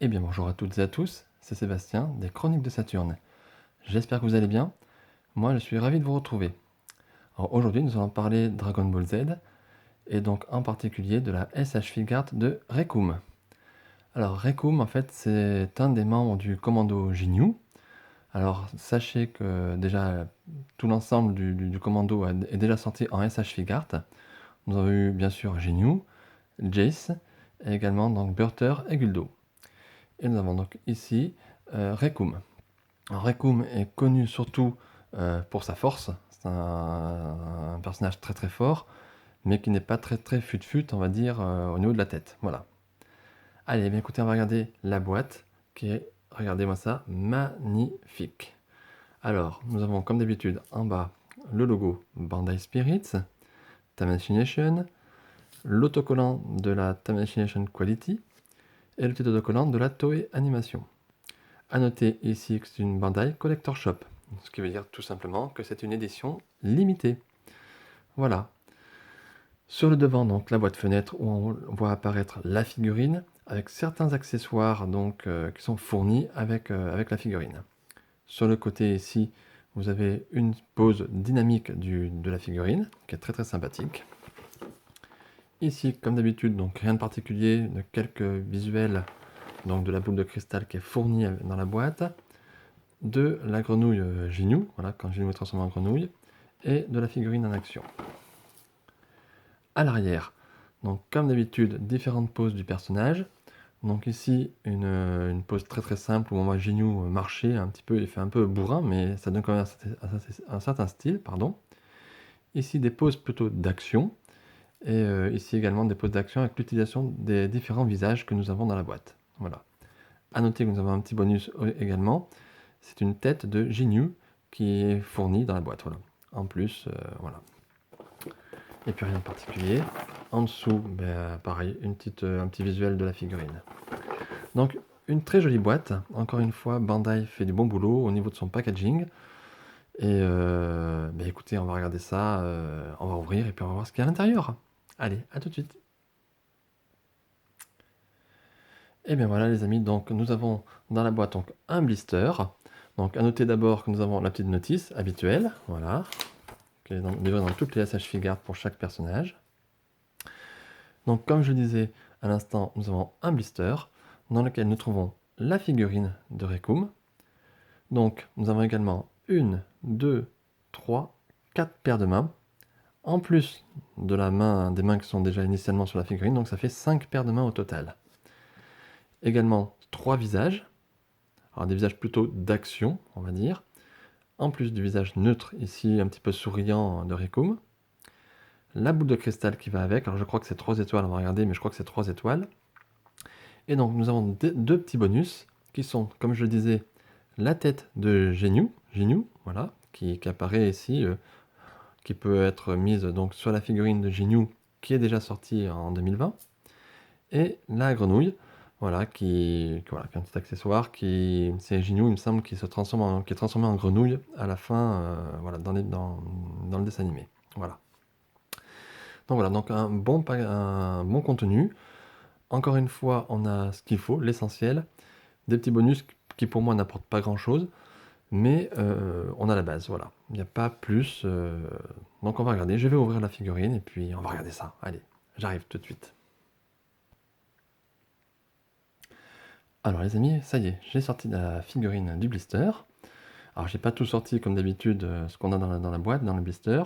Eh bien bonjour à toutes et à tous, c'est Sébastien des Chroniques de Saturne. J'espère que vous allez bien, moi je suis ravi de vous retrouver. Alors aujourd'hui nous allons parler Dragon Ball Z, et donc en particulier de la SH Figart de Recoome. Alors Recoome en fait c'est un des membres du commando Ginyu. Alors sachez que déjà tout l'ensemble du commando est déjà sorti en SH Figart. Nous avons eu bien sûr Ginyu, Jace, et également donc Burter et Guldo. Et nous avons donc ici Recoome. Recoome est connu surtout pour sa force. C'est un personnage très très fort, mais qui n'est pas très très fut-fut, on va dire, au niveau de la tête. Voilà. Allez, bien écoutez, on va regarder la boîte, qui est, regardez-moi ça, magnifique. Alors, nous avons comme d'habitude en bas le logo Bandai Spirits, Tamashii Nation, l'autocollant de la Tamashii Nation Quality et le petit autocollant de la Toei Animation. A noter ici que c'est une Bandai Collector Shop, ce qui veut dire tout simplement que c'est une édition limitée. Voilà. Sur le devant, donc la boîte fenêtre où on voit apparaître la figurine avec certains accessoires donc qui sont fournis avec la figurine. Sur le côté ici, vous avez une pose dynamique de la figurine qui est très très sympathique. Ici, comme d'habitude, donc rien de particulier, de quelques visuels donc de la boule de cristal qui est fournie dans la boîte, de la grenouille Ginyu, voilà, quand Ginyu est transformé en grenouille, et de la figurine en action. À l'arrière, donc comme d'habitude, différentes poses du personnage. Donc ici, une pose très très simple où on voit Ginyu marcher un petit peu, il fait un peu bourrin, mais ça donne quand même un certain style, pardon. Ici, des poses plutôt d'action, et ici également des poses d'action avec l'utilisation des différents visages que nous avons dans la boîte. Voilà. A noter que nous avons un petit bonus également, c'est une tête de Ginyu qui est fournie dans la boîte, voilà. En plus, voilà. Et puis rien de particulier. En dessous, ben, pareil, un petit visuel de la figurine. Donc, une très jolie boîte. Encore une fois, Bandai fait du bon boulot au niveau de son packaging. Et ben, écoutez, on va regarder ça, on va ouvrir et puis on va voir ce qu'il y a à l'intérieur. Allez, à tout de suite. Et bien voilà les amis, donc nous avons dans la boîte donc, un blister. Donc à noter d'abord que nous avons la petite notice habituelle, voilà, qui est livrée dans toutes les SH Figart pour chaque personnage. Donc comme je le disais à l'instant, nous avons un blister dans lequel nous trouvons la figurine de Recoome. Donc nous avons également une, deux, trois, quatre paires de mains, en plus de des mains qui sont déjà initialement sur la figurine, donc ça fait 5 paires de mains au total. Également 3 visages, alors des visages plutôt d'action, on va dire, en plus du visage neutre ici, un petit peu souriant de Recoome. La boule de cristal qui va avec, alors je crois que c'est 3 étoiles, on va regarder, mais je crois que c'est 3 étoiles. Et donc nous avons deux petits bonus qui sont, comme je le disais, la tête de Ginyu, voilà, qui apparaît ici, qui peut être mise donc sur la figurine de Ginyu qui est déjà sortie en 2020, et la grenouille, voilà, qui est un petit accessoire, c'est Ginyu, il me semble, qui est transformé en grenouille à la fin, voilà, dans le dessin animé. Voilà. Donc voilà, donc un bon contenu. Encore une fois, on a ce qu'il faut, l'essentiel. Des petits bonus qui pour moi n'apportent pas grand chose, mais on a la base, voilà. Il n'y a pas plus. Donc on va regarder, je vais ouvrir la figurine et puis on va regarder ça. Allez, j'arrive tout de suite. Alors les amis, ça y est, j'ai sorti la figurine du blister. Alors j'ai pas tout sorti comme d'habitude, ce qu'on a dans la boîte, dans le blister.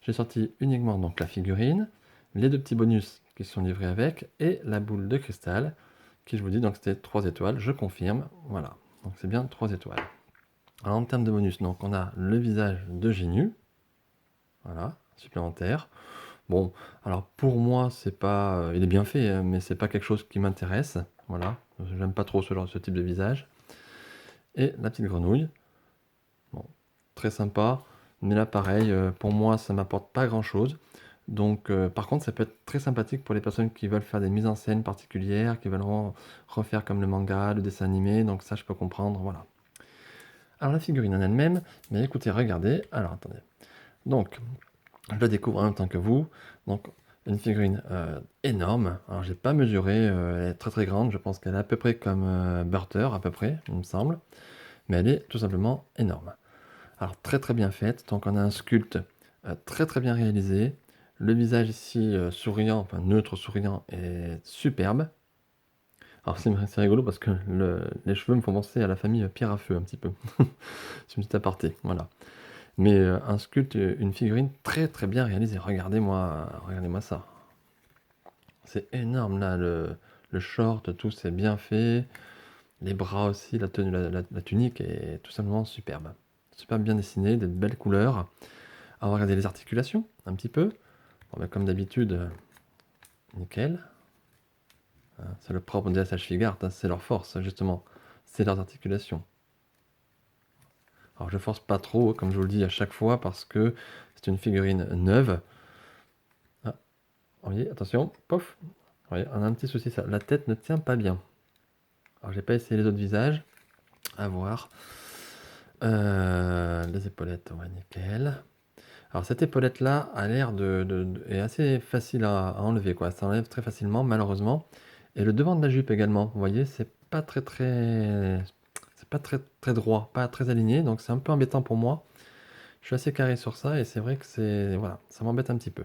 J'ai sorti uniquement donc la figurine, les deux petits bonus qui sont livrés avec, et la boule de cristal, qui je vous dis donc c'était 3 étoiles, je confirme, voilà. Donc c'est bien 3 étoiles. Alors en termes de bonus, donc on a le visage de Ginyu, voilà, supplémentaire. Bon, alors pour moi, c'est pas, il est bien fait, hein, mais c'est pas quelque chose qui m'intéresse, voilà. J'aime pas trop ce type de visage. Et la petite grenouille, bon, très sympa, mais là pareil, pour moi ça m'apporte pas grand chose. Donc par contre ça peut être très sympathique pour les personnes qui veulent faire des mises en scène particulières, qui veulent refaire comme le manga, le dessin animé, donc ça je peux comprendre, voilà. Alors la figurine en elle-même, mais écoutez, regardez, alors attendez. Donc, je la découvre en même temps que vous. Donc Une figurine énorme. Alors j'ai pas mesuré, elle est très très grande. Je pense qu'elle est à peu près comme Burter, à peu près, il me semble. Mais elle est tout simplement énorme. Alors très très bien faite. Donc on a un sculpte très très bien réalisé. Le visage ici souriant, enfin neutre souriant, est superbe. Alors c'est rigolo parce que les cheveux me font penser à la famille Pierre à Feu un petit peu. C'est une petite aparté, voilà. Mais un sculpte, une figurine très très bien réalisée. Regardez-moi ça. C'est énorme là, le short, tout c'est bien fait. Les bras aussi, la tenue, la tunique est tout simplement superbe. Super bien dessinée, des belles couleurs. On va regarder les articulations un petit peu. Bon, ben, comme d'habitude, nickel. Hein, c'est le propre des SH Figart, hein, c'est leur force justement. C'est leurs articulations. Alors je force pas trop, comme je vous le dis à chaque fois, parce que c'est une figurine neuve. Ah, vous voyez, attention, pof. Vous voyez, on a un petit souci, ça. La tête ne tient pas bien. Alors j'ai pas essayé les autres visages. À voir. Les épaulettes, ouais, nickel. Alors cette épaulette là a l'air est assez facile à enlever, quoi. Ça enlève très facilement, malheureusement. Et le devant de la jupe également, vous voyez, c'est pas très très droit, pas très aligné, donc c'est un peu embêtant pour moi. Je suis assez carré sur ça et c'est vrai que voilà, ça m'embête un petit peu.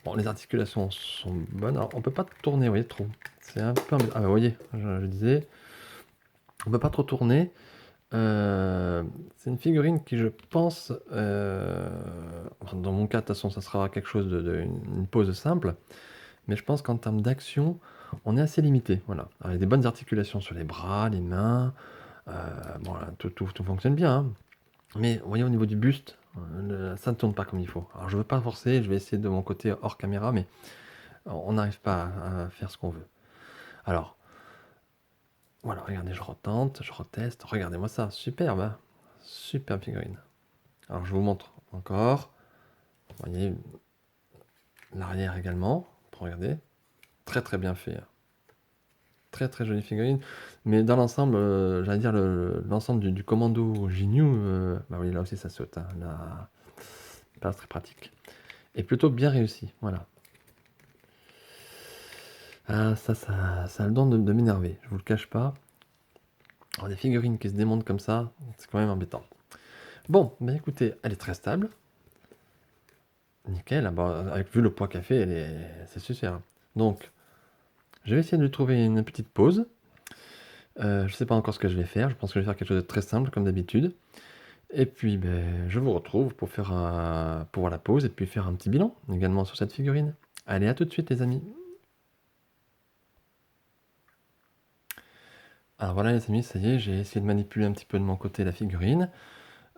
Bon, les articulations sont bonnes. Alors on peut pas tourner, vous voyez, trop. C'est un peu embêtant. Ah bah, vous voyez, je disais, on peut pas trop tourner. C'est une figurine qui, je pense, enfin, dans mon cas, de toute façon, ça sera quelque chose une pose simple, mais je pense qu'en termes d'action, on est assez limité. Voilà. Alors, il y a des bonnes articulations sur les bras, les mains, bon, là, tout fonctionne bien, hein. Mais vous voyez, au niveau du buste, ça ne tourne pas comme il faut. Alors, je veux pas forcer, je vais essayer de mon côté hors caméra, mais on n'arrive pas à faire ce qu'on veut. Alors, voilà, regardez, je retente, je reteste. Regardez-moi ça, superbe, hein. Superbe figurine. Alors je vous montre encore. Vous voyez, l'arrière également, pour regarder. Très très bien fait, hein. Très très jolie figurine. Mais dans l'ensemble, j'allais dire l'ensemble du commando Ginyu, bah oui, là aussi ça saute, hein. Là, pas très pratique. Et plutôt bien réussi, voilà. Ah, ça a le don de m'énerver, je vous le cache pas. Alors des figurines qui se démontent comme ça, c'est quand même embêtant. Bon, bah écoutez, elle est très stable. Nickel, ah bah, vu le poids qu'elle fait, c'est super. Donc, je vais essayer de lui trouver une petite pause. Je ne sais pas encore ce que je vais faire. Je pense que je vais faire quelque chose de très simple, comme d'habitude. Et puis, ben, je vous retrouve pour voir la pause et puis faire un petit bilan également sur cette figurine. Allez, à tout de suite, les amis. Alors voilà, les amis, ça y est, j'ai essayé de manipuler un petit peu de mon côté la figurine.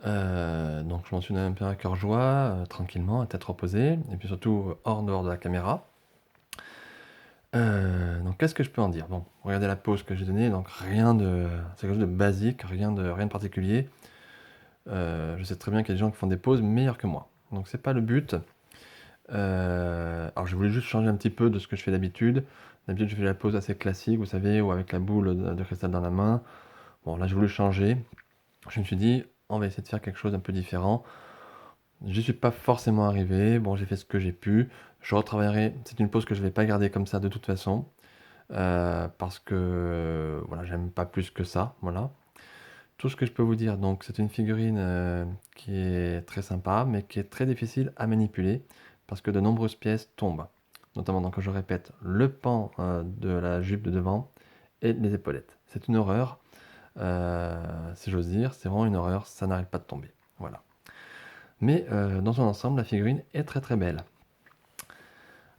Donc, je m'en suis donné un peu à cœur joie, tranquillement, à tête reposée, et puis surtout hors dehors de la caméra. Donc qu'est-ce que je peux en dire? Bon, regardez la pause que j'ai donnée, donc c'est quelque chose de basique, rien de particulier. Je sais très bien qu'il y a des gens qui font des pauses meilleures que moi, donc c'est pas le but. Alors je voulais juste changer un petit peu de ce que je fais d'habitude. D'habitude, je fais la pause assez classique, vous savez, ou avec la boule de cristal dans la main. Bon, là, j'ai voulu changer. Je me suis dit: «On va essayer de faire quelque chose d'un peu différent». J'y suis pas forcément arrivé. Bon, j'ai fait ce que j'ai pu. Je retravaillerai. C'est une pause que je vais pas garder comme ça de toute façon. Parce que voilà, j'aime pas plus que ça, voilà. Tout ce que je peux vous dire, donc c'est une figurine qui est très sympa, mais qui est très difficile à manipuler parce que de nombreuses pièces tombent. Notamment, donc, je répète, le pan de la jupe de devant et les épaulettes. C'est une horreur, si j'ose dire, c'est vraiment une horreur, ça n'arrête pas de tomber. Voilà. Mais dans son ensemble, la figurine est très très belle.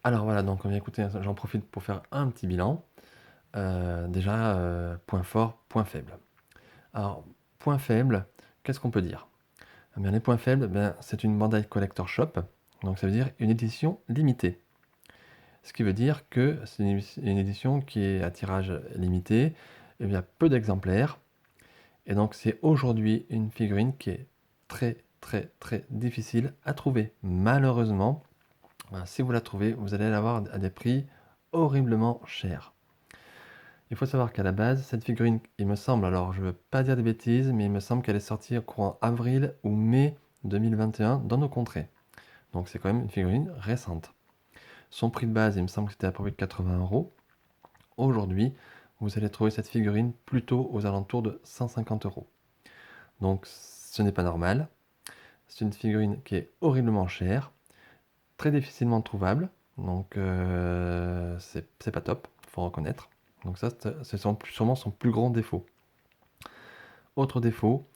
Alors voilà, donc écoutez, j'en profite pour faire un petit bilan. Déjà, point fort, point faible. Alors, point faible, qu'est-ce qu'on peut dire? Eh bien, les points faibles, ben, c'est une Bandai Collector Shop, donc ça veut dire une édition limitée. Ce qui veut dire que c'est une édition qui est à tirage limité, et bien peu d'exemplaires, et donc c'est aujourd'hui une figurine qui est très très très difficile à trouver. Malheureusement, ben, si vous la trouvez, vous allez l'avoir à des prix horriblement chers. Il faut savoir qu'à la base, cette figurine, il me semble, alors je ne veux pas dire des bêtises, mais il me semble qu'elle est sortie au courant avril ou mai 2021 dans nos contrées. Donc c'est quand même une figurine récente. Son prix de base, il me semble que c'était à peu près 80 €. Aujourd'hui, vous allez trouver cette figurine plutôt aux alentours de 150 €. Donc ce n'est pas normal. C'est une figurine qui est horriblement chère, très difficilement trouvable, donc c'est pas top, faut reconnaître. Donc ça, c'est sûrement son plus grand défaut. Autre défaut,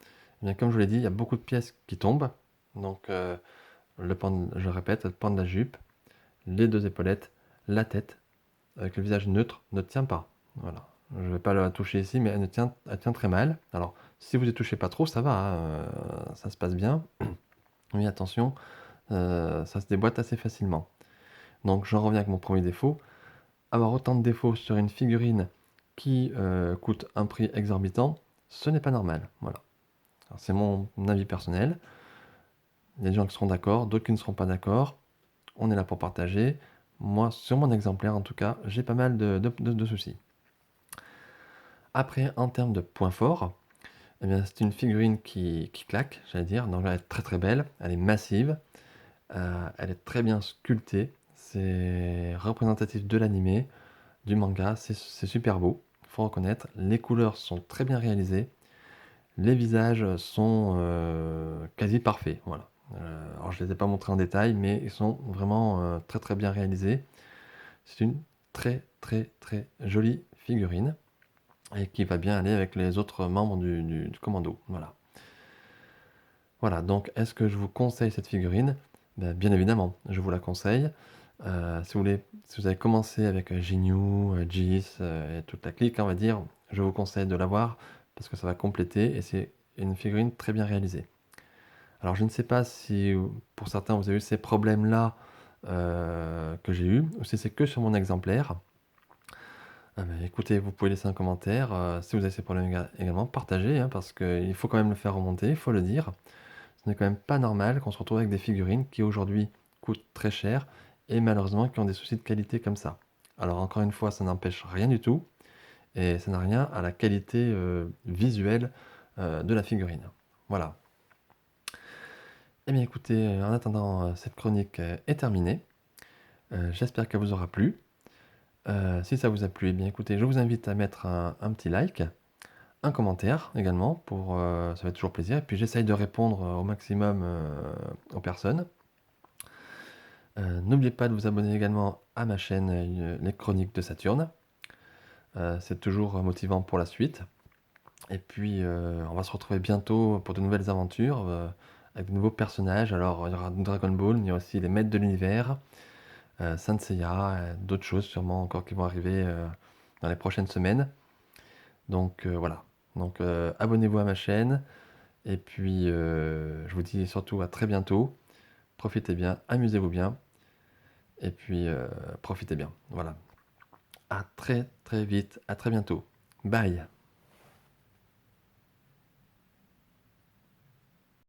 eh bien, comme je vous l'ai dit, il y a beaucoup de pièces qui tombent. Donc je répète, le pan de la jupe, les deux épaulettes, la tête, avec le visage neutre, ne tient pas. Voilà. Je ne vais pas la toucher ici, mais elle tient très mal. Alors, si vous ne touchez pas trop, ça va, hein, ça se passe bien. Mais attention, ça se déboîte assez facilement. Donc, j'en reviens avec mon premier défaut. Avoir autant de défauts sur une figurine qui coûte un prix exorbitant, ce n'est pas normal. Voilà. Alors, c'est mon avis personnel. Il y a des gens qui seront d'accord, d'autres qui ne seront pas d'accord. On est là pour partager. Moi, sur mon exemplaire, en tout cas, j'ai pas mal de soucis. Après, en termes de points forts, eh bien, c'est une figurine qui claque, j'allais dire. Donc, elle est très très belle, elle est massive, elle est très bien sculptée. C'est représentatif de l'animé, du manga, c'est super beau, faut reconnaître. Les couleurs sont très bien réalisées, les visages sont quasi parfaits. Voilà. Alors, je ne les ai pas montrés en détail, mais ils sont vraiment très très bien réalisés. C'est une très très très jolie figurine et qui va bien aller avec les autres membres du commando. Voilà. Voilà, donc est-ce que je vous conseille cette figurine? Ben, bien évidemment, je vous la conseille. Si vous avez commencé avec Jinyu, Jis et toute la clique, on va dire, je vous conseille de l'avoir parce que ça va compléter et c'est une figurine très bien réalisée. Alors je ne sais pas si pour certains vous avez eu ces problèmes-là que j'ai eu ou si c'est que sur mon exemplaire. Ah bah, écoutez, vous pouvez laisser un commentaire, si vous avez ces problèmes également, partagez, hein, parce qu'il faut quand même le faire remonter, il faut le dire. Ce n'est quand même pas normal qu'on se retrouve avec des figurines qui aujourd'hui coûtent très cher et malheureusement qui ont des soucis de qualité comme ça. Alors encore une fois, ça n'empêche rien du tout et ça n'a rien à la qualité visuelle de la figurine. Voilà. Eh bien écoutez, en attendant, cette chronique est terminée. J'espère qu'elle vous aura plu. Si ça vous a plu, eh bien écoutez, je vous invite à mettre un petit like, un commentaire également, ça fait toujours plaisir. Et puis j'essaye de répondre au maximum aux personnes. N'oubliez pas de vous abonner également à ma chaîne Les Chroniques de Saturne. C'est toujours motivant pour la suite. Et puis on va se retrouver bientôt pour de nouvelles aventures avec de nouveaux personnages. Alors il y aura Dragon Ball, il y aura aussi les Maîtres de l'Univers, Saint Seiya, d'autres choses sûrement encore qui vont arriver dans les prochaines semaines. Donc voilà. Donc abonnez-vous à ma chaîne. Et puis je vous dis surtout à très bientôt. Profitez bien, amusez-vous bien. Et puis profitez bien. Voilà. À très très vite. À très bientôt. Bye.